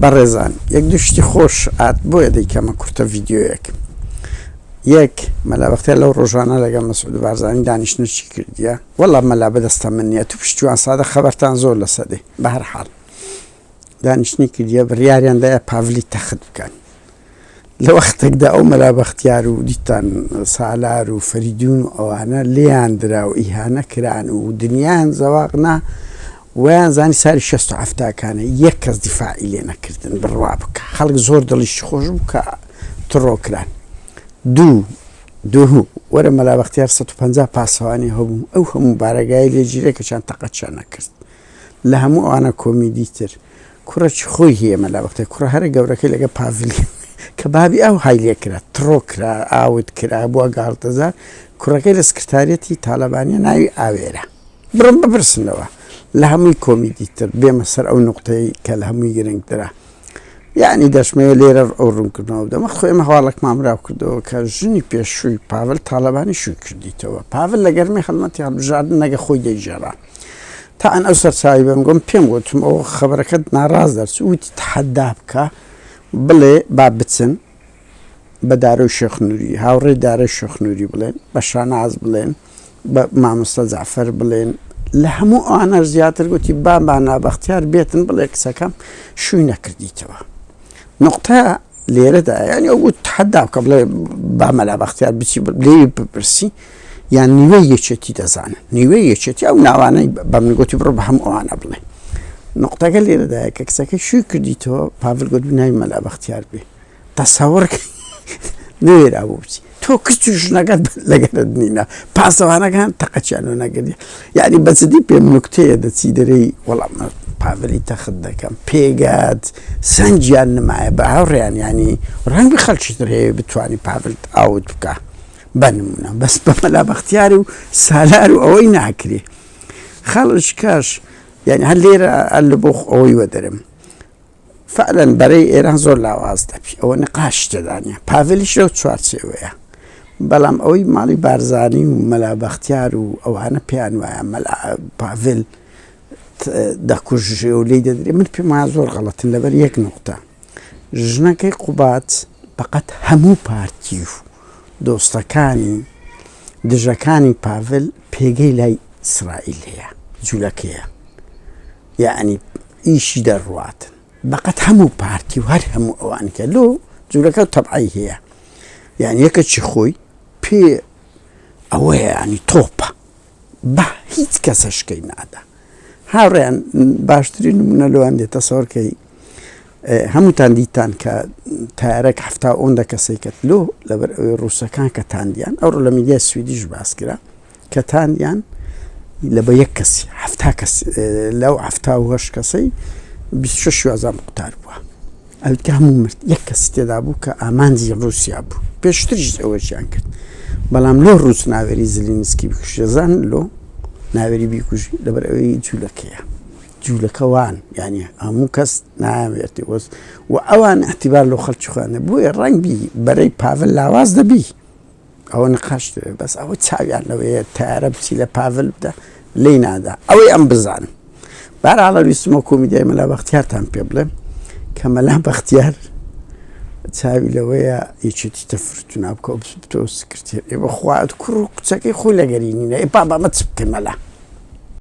بەڕێزان یەک دوشتی خۆش ئات بۆیە دەیکەمە کورتە ڤیددیۆیەک یەک مەلا بەختیار لەو ڕۆژانە لەگەڵ مەسعود بارزانی دانیشتنە چی کردیە وەڵا مەلا بەدەستە من نییە تو پشتیوان سادە خەبەرتان زۆر لە سەدەی بە هەر حاڵ دانیشتنی کردیە بڕیاریان دایە پاڤلی تەخت بکەن لە وەختێکدا ئەو مەلا بەختیار و دیتان سالار و فەریدون و ئەوانە لێیان درا و ئیهانە کران و دنیایان زەواقنا ویان زانی ساری 1970کانە یەک کەس دیفاعی لێ نەکردن بڕوا بکە خەڵک زۆر دڵیشی خۆش بوو کە تڕۆکران دوو وەرە مەلا بەختیار 150 پاسەوانی هەبوو ئەو هەموو بارەگای لێگیرێ کەچان تەقەتشان نەکرد لە هەموو ئەوانە کۆمیدی تر کوڕەی خۆی هەیە مەلا بەختیار کوڕە هەرە گەورەکەی لەگە پاڤلی کە بابی ئەو هایلێ کرا تڕۆ کرا ئاوت کرا بووە گاڵتەزار کوڕەکەی لە سکرتارەتی تالەبانیە ناوی ئاوێرە بڕم بپرسنەوە لە هەمووی کۆمیدی تر بێمە سەر ئەو نقطەی کە لە هەمووی گرنگترە یعنی دەشمەیە لێرە ئەو ڕوونکردنەوە دەمە خۆی ئێمە هەواڵێکمان براو کردەوە کە ژنی پێشووی پاڤل تاالبانی شووی کردیتەوە پاڤل لە گەرمی هەڵمەتی هەڵبژاردن نەگە خۆی دەیژێڕا تا ئەن ئەو سەرچاوی بەم گۆم پێم گوتم ئەو خەبەرەکەت ناڕاز دەرچ وتی تەحەدا بکە بڵێ با بچن بە دارەی شێخ نووری هاوڕێی دارەی شێخ نووری بڵێن بە شاناز بڵێن بە مامۆستا جەعفەر بڵێن لە هەموو ئەوانە زیاتر گوتی با مەلا بەختیار بێتن بڵێ کچەکەم شووی نەکردیتەوە نقطە لێرەدا یعنی ئەو گوت تەحەدا بکە بڵێ با مەلا بەختیار بچی لێوی بپرسی یان نیوەی یەکێتی دەزانن نیوەی یەکێتی ئەو ناوانەی بە من گوتی بڕۆ بە هەموو ئەوانە بڵێ نقطەکە لێرەدایە کە کچەکەی شووی کردیتەوە پاڤل گوت ناوی مەلا بەختیار بێ تەسەوڕکە نوێرا بوو بچی تۆ کچ و ژنەکەت لەگەرت نینە پاسەوانەکان تەقەچیان و نەگەری یعنی بەچدی پێم نوکتەیە دەچی دەرەی وەڵام پاڤلی تەخت دەکەم پێگات سەنجیان نمایە بە هاوڕێیان ینی ڕەنگی خەڵکی تر هەیە بتوانی پاڤل ئاوت بکە بەنمونە بەس بە مەلا بەختیار و سالار و ئەوەی ناکرێ خەڵک کاش یعنی هەر لێرە لە بۆ ئەوەی وەدەرم فعلا بەرەی ئێران زۆر لاواز دەبی ئەوە نقاش تێدانە پاڤلیش لەو چوارچێوەیە بەڵام ئەوەی ماڵی بارزانی و مەلا بەختیار و ئەوانە پێیان وایە مەلا پاڤل دەکوژێ و لێی دەدرێ من پێم وایە زۆر غەڵەتن لەبەر یەک نقطە ژنەکەی قوبات بەقەت هەموو پارتی و دۆستەکانی دژەکانی پاڤل پێگەی لای ئیسرائیل هەیە جوولەکەیە یعنی ئیشی دەڕواتن بەقەت هەموو پارتی و هەر هەموو ئەوان کە لۆ جوولەکە تەبعی هەیە یعنی یەکەچی خۆی پێ ئەوەیە ینی تۆپە بە هیچ کەسە شکەی نادا هاوڕێیان باشترین نمونە لەوان دێتە سەوەرکەی هەمووتان دیتان کە تایارێک 70 کەسەی کەت لۆ لەبەر ئەوەی ڕووسەکان کە تاندیان ئەوڕۆ لە میدیای سویدیش باس کرا کە تاندیان لە بە یەک کەسی 70 کەس لەو 78 کەسەی 26 وازان قوتار بووە ئەوکە هەموو مرد یەک کەسی تێدا بوو کە ئامانجی ڕووسیا بوو پێشتریش ئەوەشیان کرد بەڵام لۆ ڕووس ناوێری زلینسکی بکوژێزان لۆ ناوێری بیکوژی لەبەر ئەوەی جوولەکەیە جوولەکەوان یعنی هەموو کەس ناوێتی وەست و ئەوان احتیبار لۆ خەڵکی خوانە بۆیە ڕەنگبی بەرەی پاڤل لاواز دەبی ئەوە نقاشتێ بەس ئەوە چاویان لەوەیە تارە بچی لە پاڤل بدە لی نادا ئەوەی ئەم بزانن بەهەرحاڵ ویستمە کۆمیدیای مەلا بەختیارتان پێ بڵێم کە مەلا بەختیار چاوی لەوەیە یەکێتی تەفرتونا بکە بتۆ سکرتێر ئێوە خوات کوڕ و کچەکەی خۆی لەگەری نینە ئێ با بەمە چ بکەین مەلا